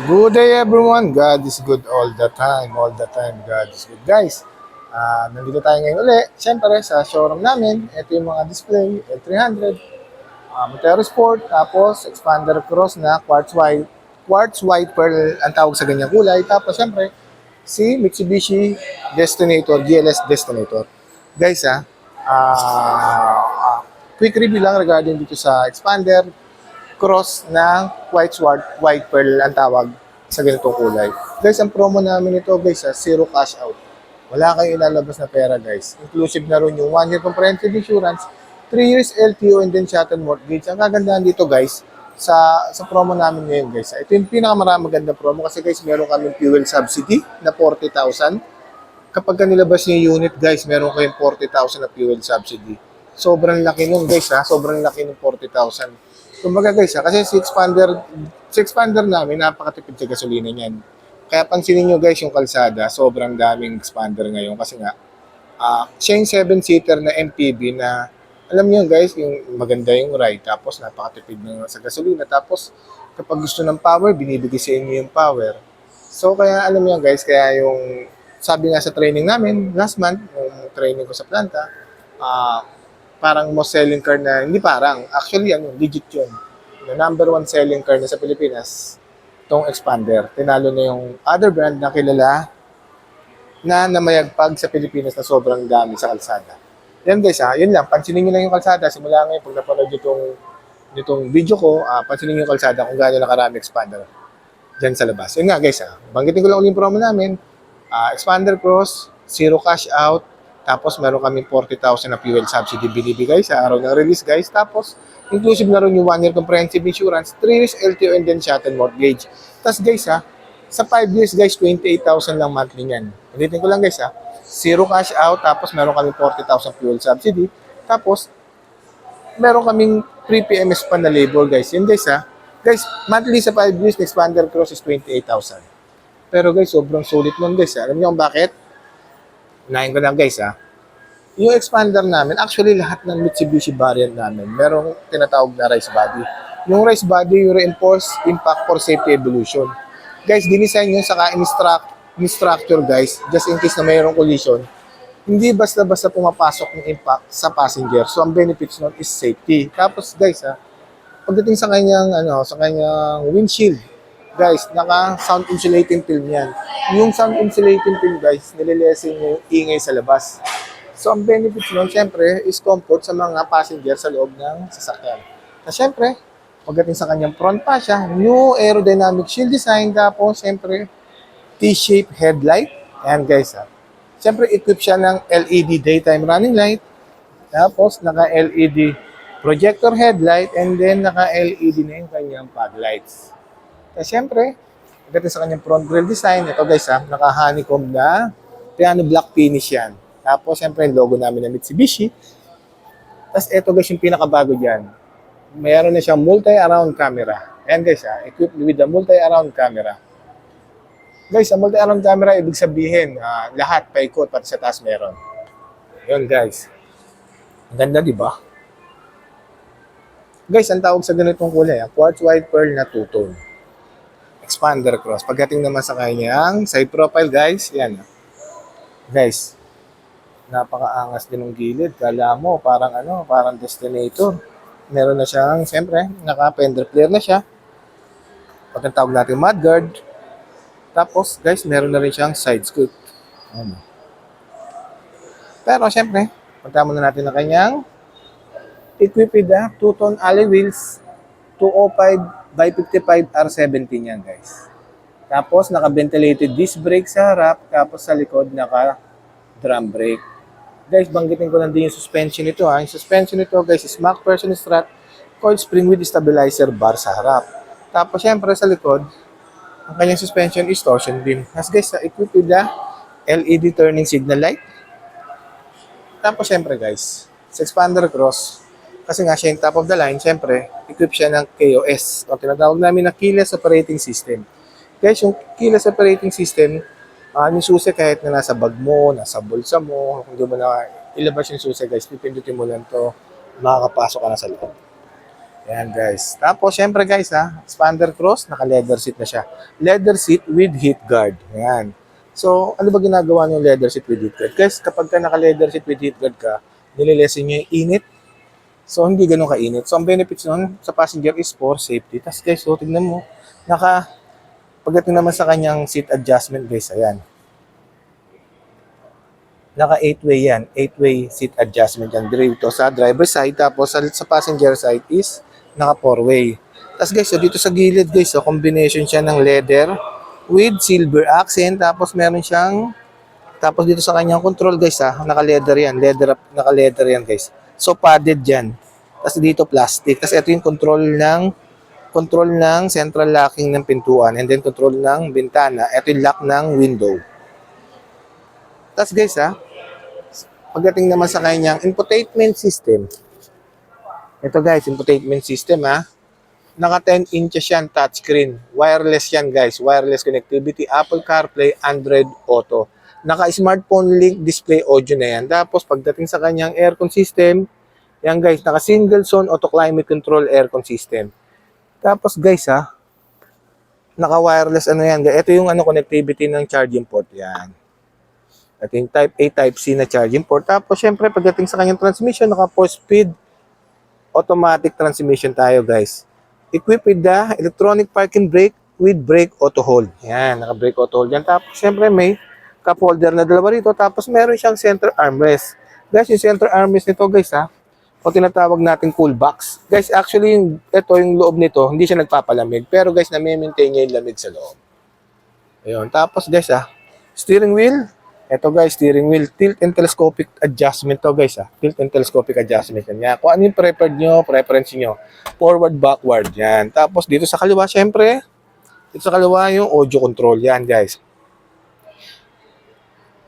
Good day everyone. God is good all the time. All the time, God is good. Guys, nandito tayo ngayon uli. Siyempre, sa showroom namin, ito yung mga display, L300, Montero Sport, tapos expander cross na quartz white pearl ang tawag sa ganyang kulay. Tapos siyempre, si Mitsubishi Destinator, GLS Destinator. Guys, quick review lang regarding dito sa expander cross ng white pearl ang tawag sa ganitong kulay. Guys, ang promo namin ito guys, zero cash out. Wala kayong ilalabas na pera guys. Inclusive na rin yung 1 year comprehensive insurance, 3 years LTO and then shuttle mortgage. Ang kagandahan dito guys, sa promo namin ngayon guys. Ito yung maganda promo kasi guys, meron kami fuel subsidy na 40,000. Kapag ka nilabas yung unit guys, meron kayong 40,000 na fuel subsidy. Sobrang laki nun guys sobrang laki ng 40,000. Kumbaga guys kasi si expander namin, napakatipid sa gasolina niyan. Kaya pansinin nyo guys yung kalsada, sobrang daming expander ngayon kasi nga, siya yung 7-seater na MPV na, alam niyo guys, yung maganda yung ride, tapos napakatipid ng sa gasolina, tapos kapag gusto ng power, binibigay sa inyo yung power. So kaya alam niyo guys, kaya yung sabi nga sa training namin last month, yung training ko sa planta, parang most selling car na, hindi parang, actually legit yun. The number one selling car na sa Pilipinas, itong expander. Tinalo na yung other brand na kilala na namayagpag sa Pilipinas na sobrang dami sa kalsada. Yan guys yun lang, pansinin nyo lang yung kalsada. Simula ngayon, pag napanood nitong video ko, pansinin nyo yung kalsada kung gaano na karami expander dyan sa labas. Yun nga guys banggitin ko lang ulit yung promo namin. Expander Cross, zero cash out, tapos meron kami 40,000 na fuel subsidy binibigay sa araw ng release guys. Tapos inclusive na rin yung 1 year comprehensive insurance, 3 years LTO and then shuttle mortgage. Tapos guys sa 5 years guys, 28,000 lang monthly niyan. Ulitin ko lang guys zero cash out, tapos meron kami 40,000 fuel subsidy. Tapos meron kaming 3 PMS pa na labor guys. Yun guys Guys, monthly sa 5 years, na expander cross is 28,000. Pero guys, sobrang sulit nun guys Alam niyo kung bakit? Unahin ko lang guys Yung expander namin, actually lahat ng Mitsubishi variant namin, merong tinatawag na race body. Yung race body, yung reinforced impact for safety evolution. Guys, dinisign yun saka in-structure guys, just in case na mayroong collision. Hindi basta-basta pumapasok yung impact sa passenger. So, ang benefits nun is safety. Tapos guys pagdating sa kanyang windshield, guys, naka sound insulating film yan. Yung sound insulating film guys, nililesen yung ingay sa labas. So, ang benefits nun, syempre, is comfort sa mga passenger sa loob ng sasakyan. Na syempre, pagdating sa kanyang front fascia, new aerodynamic shield design, tapos syempre, T-shaped headlight. Ayan guys Syempre, equip siya ng LED daytime running light, tapos naka-LED projector headlight, and then naka-LED na yung kanyang fog lights. Kaya syempre, pagdating sa kanyang front grille design, ito guys naka-honeycomb na piano black finish yan. Tapos, syempre, yung logo namin ng Mitsubishi. Tapos, ito guys, yung pinakabago dyan. Mayroon na siyang multi-around camera. Ayan guys equipped with the multi-around camera. Guys, ang multi-around camera, ibig sabihin, lahat, paikot, pati sa taas meron. Yun guys. Ang ganda, di ba? Guys, ang tawag sa ganitong kulay, quartz white pearl na two-tone. Expander cross. Pagdating naman sa kanyang side profile, guys, yan. Guys, napakaangas din ng gilid. Kala mo, parang Destinator. Meron na siyang, siyempre, naka-fender flare na siya. Pag ang tawag natin mudguard. Tapos, guys, meron na rin siyang side scoop. Pero, siyempre, pagtama na natin na kanyang equipped with two-tone alloy wheels, 205 by 55 R17 yan, guys. Tapos, naka-ventilated disc brake sa harap. Tapos, sa likod, naka-drum brake. Guys, banggitin ko lang din yung suspension nito Yung suspension nito guys is MacPherson strut, coil spring with stabilizer bar sa harap. Tapos syempre sa likod, ang kanyang suspension is torsion beam. As guys, equipped with the LED turning signal light. Tapos syempre guys, sa expander cross, kasi nga siya yung top of the line, syempre, equipped siya ng KOS, o tinatawag namin na keyless operating system. Guys, yung keyless operating system, yung susi kahit na nasa bag mo, nasa bulsa mo, kung di mo na ilabas yung susi guys, pipindutin mo lang to, makakapasok ka na sa loob. Ayan guys. Tapos syempre guys expander cross, naka-leather seat na siya. Leather seat with heat guard. Ayan. So, ano ba ginagawa ng leather seat with heat guard? Guys, kapag ka naka-leather seat with heat guard ka, nililesen niya yung init. So, hindi ganun kainit. So, ang benefits nun sa passenger is for safety. Tapos guys, so, tignan mo, pagdating naman sa kanyang seat adjustment guys, ayan. Naka 8-way yan. 8-way seat adjustment yan. Dito sa driver side. Tapos sa passenger side is naka 4-way. Tapos guys, so dito sa gilid guys, so combination siya ng leather with silver accent. Tapos dito sa kanyang control guys naka-leather yan. Naka-leather yan guys. So padded yan. Tapos dito plastic. Tapos ito yung control ng central locking ng pintuan and then control ng bintana. Ito yung lock ng window. Tapos guys pagdating naman sa kanyang infotainment system. Ito guys, infotainment system Naka 10 inches yan, touchscreen. Wireless yan guys, wireless connectivity, Apple CarPlay, Android Auto. Naka smartphone link display audio na yan. Tapos pagdating sa kanyang aircon system, yan guys, naka single zone auto climate control aircon system. Tapos guys naka wireless yan. Ito yung connectivity ng charging port yan. At yung type A, type C na charging port. Tapos, syempre, pagdating sa kanyang transmission, naka 4-speed automatic transmission tayo, guys. Equipped with the electronic parking brake with brake auto hold. Yan, naka brake auto hold yan. Tapos, syempre, may cup holder na dalawa rito. Tapos, meron siyang center armrest. Guys, yung center armrest nito, guys, o tinatawag natin cool box. Guys, actually, yung loob nito, hindi siya nagpapalamig. Pero, guys, na-maintain niya yung lamig sa loob. Ayun. Tapos, guys, steering wheel. Ito guys, steering wheel, tilt and telescopic adjustment to guys Tilt and telescopic adjustment yan. Kung ano yung preference nyo. Forward, backward, yan. Tapos dito sa kaliwa, syempre, dito sa kaliwa yung audio control, yan guys.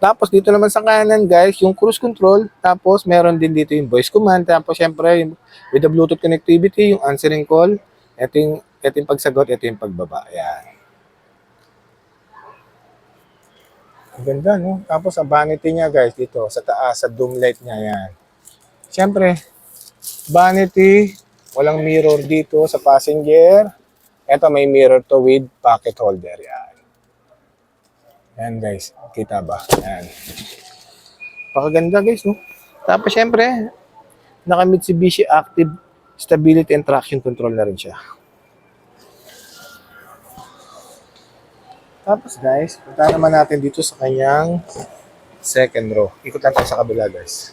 Tapos dito naman sa kanan guys, yung cruise control. Tapos meron din dito yung voice command. Tapos syempre, with the Bluetooth connectivity, yung answering call. Ito yung pagsagot, ito yung pagbaba, yan. Ang ganda, no? Tapos, ang vanity niya, guys, dito, sa taas, sa doom light niya, yan. Siyempre, vanity, walang mirror dito sa passenger. Ito, may mirror to with pocket holder, yan. Yan, guys. Kita ba? Yan. Pakaganda, guys, no? Tapos, siyempre, naka Mitsubishi Active Stability and Traction Control na rin siya. Tapos guys, punta naman natin dito sa kanyang second row. Ikot lang tayo sa kabila guys.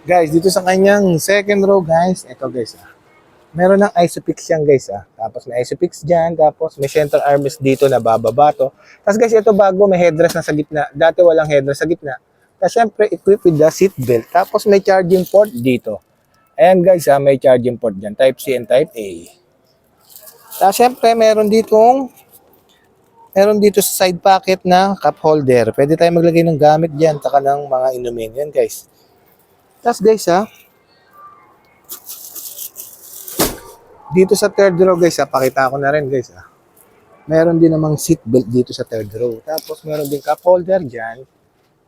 Guys, dito sa kanyang second row guys, ito guys meron ng Isofix yan guys Tapos may Isofix dyan, tapos may center armrest dito na bababa to. Tapos guys, ito bago, may headrest na sa gitna. Dati walang headrest sa gitna. Tapos syempre, equipped with the seat belt. Tapos may charging port dito. Ayan guys may charging port dyan, type C and type A. Tapos syempre meron dito sa side pocket na cup holder. Pwede tayo maglagay ng gamit dyan, taka ng mga inumin. Yan guys. Tapos guys dito sa third row guys pakita ko na rin guys meron din namang seat belt dito sa third row. Tapos meron din cup holder dyan.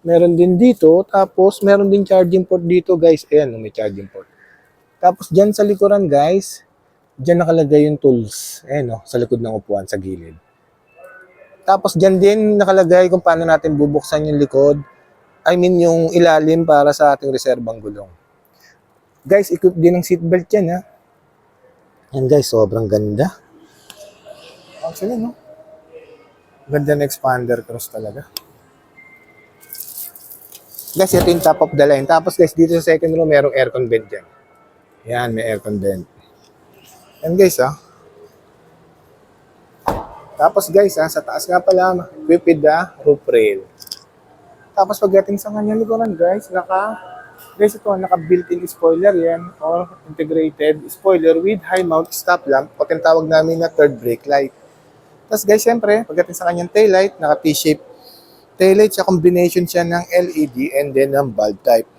Meron din dito. Tapos meron din charging port dito guys. Ayan, may charging port. Tapos dyan sa likuran guys, dyan nakalagay yung tools. Ayan sa likod ng upuan sa gilid. Tapos dyan din nakalagay kung paano natin bubuksan yung likod. I mean yung ilalim para sa ating reserbang gulong. Guys, equip din ng seatbelt yan Yan guys, sobrang ganda. Actually no? Ganda na expander cross talaga. Guys, ito yung top of the line. Tapos guys, dito sa second row, merong aircon vent dyan. Yan, may aircon vent. Yan guys Tapos guys sa taas nga pala, equipped with the roof rail. Tapos pagdating sa kanyang likuran guys, naka built-in spoiler yan or integrated spoiler with high mount stop lamp o tinatawag namin na third brake light. Tapos guys, syempre, pagdating sa kanyang taillight, naka T-shape taillight siya, combination siya ng LED and then ng bulb type.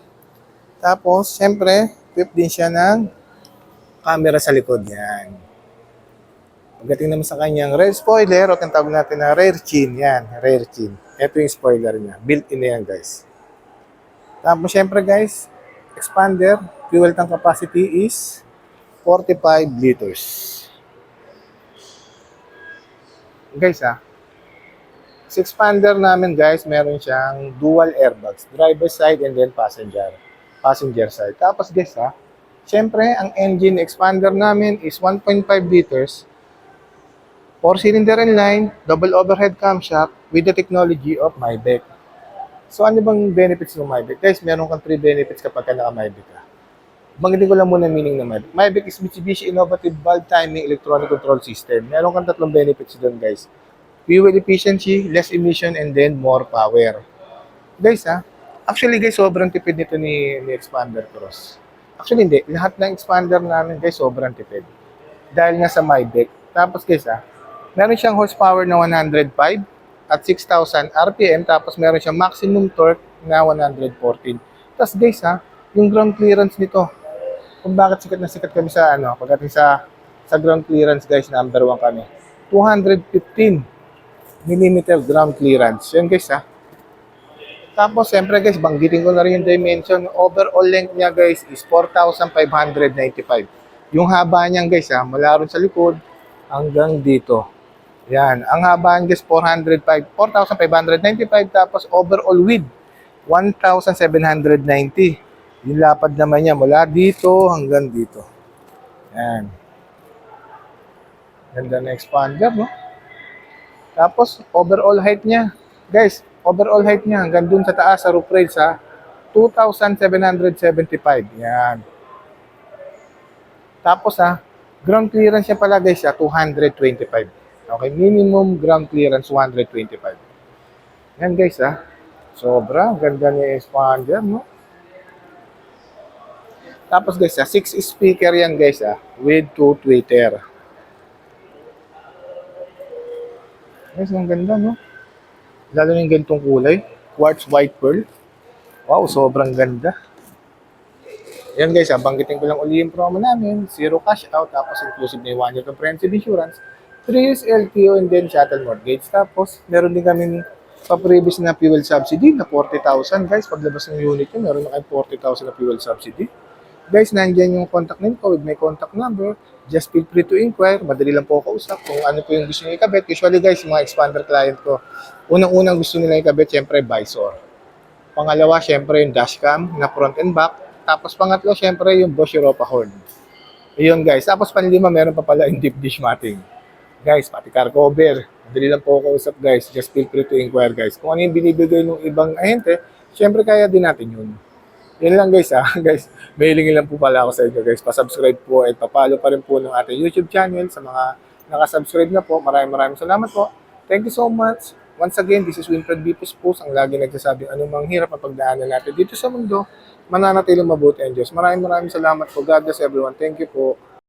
Tapos, syempre, equipped din siya ng camera sa likod. Yan. Pagdating naman sa kanyang rear spoiler, o tinatawag natin na rear chin. Yan, rear chin. Ito yung spoiler niya. Built-in na yan, guys. Tapos, syempre, guys, expander, fuel tank capacity is 45 liters. Guys sa expander namin guys, meron siyang dual airbags, driver side and then passenger side. Tapos guys syempre ang engine expander namin is 1.5 liters, 4-cylinder inline, double overhead camshaft with the technology of Maybach. So ano bang benefits ng Maybach? Guys, meron kang 3 benefits kapag ka naka-Maybach ka. Banggitin ko lang muna ang meaning ng Maybach. Maybach is Mitsubishi Innovative Valve Timing Electronic Control System. Meron kang 3 benefits doon guys. Fuel efficiency, less emission, and then more power. Guys actually guys, sobrang tipid nito ni Expander Cross. Actually hindi, lahat ng expander namin guys, sobrang tipid. Dahil nga sa Maybach. Tapos guys meron siyang horsepower na 105 at 6,000 RPM, tapos meron siyang maximum torque na 114. Tapos guys yung ground clearance nito, kung bakit sikat na sikat kami sa pagdating sa ground clearance guys, number 1 kami. 215 millimeter ground clearance. Yan guys Tapos siyempre guys, banggitin ko na rin yung dimension. Overall length niya guys is 4,595. Yung haba niyan guys mula ron sa likod hanggang dito. Yan, ang haba niyan guys 4,595, tapos overall width 1,790. Yung lapad naman niya mula dito hanggang dito. Yan. Ganda na expander, no? Tapos, overall height niya. Guys, overall height niya hanggang dun sa taas sa roof rail 2,775. Yan. Tapos ground clearance niya pala guys 225. Okay, minimum ground clearance 225. Yan guys Sobra, ganda ni expander, no? Tapos guys 6 speaker yan guys with 2 tweeter. Guys, ang ganda, no? Lalo yung ganitong kulay. Quartz white pearl. Wow, sobrang ganda. Yan guys banggitin ko lang uli yung promo namin. 0 cash out, tapos inclusive na yung 1 year comprehensive insurance, 3 years LTO, and then chattel mortgage. Tapos, meron din kami pa-previous na fuel subsidy na 40,000. Guys, paglabas ng unit nyo, meron na kayo 40,000 na fuel subsidy. Guys, nandiyan yung contact name ko with my contact number. Just feel free to inquire. Madali lang po ako usap kung ano po yung gusto nyo ikabit. Usually guys, yung mga expander client ko, unang-unang gusto nila ikabit, syempre, visor. Pangalawa, syempre, yung dashcam na front and back. Tapos pangatlo, syempre, yung Bosch Europa horn. Ayun guys. Tapos panlima, meron pa pala yung deep dish matting. Guys, pati car cover. Madali lang po ako usap guys. Just feel free to inquire guys. Kung ano yung binibigay ng ibang ahente, syempre kaya din natin yun. Yan lang guys guys, mailingin lang po pala ako sa inyo guys. Pa-subscribe po at pa-follow pa rin po ng ating YouTube channel. Sa mga nakasubscribe na po, maraming salamat po. Thank you so much. Once again, this is Winfred B. Puspos, ang lagi nagsasabing anumang hirap ang pagdaanan natin dito sa mundo, mananatiling mabuti ang Diyos. Maraming salamat po. God bless everyone. Thank you po.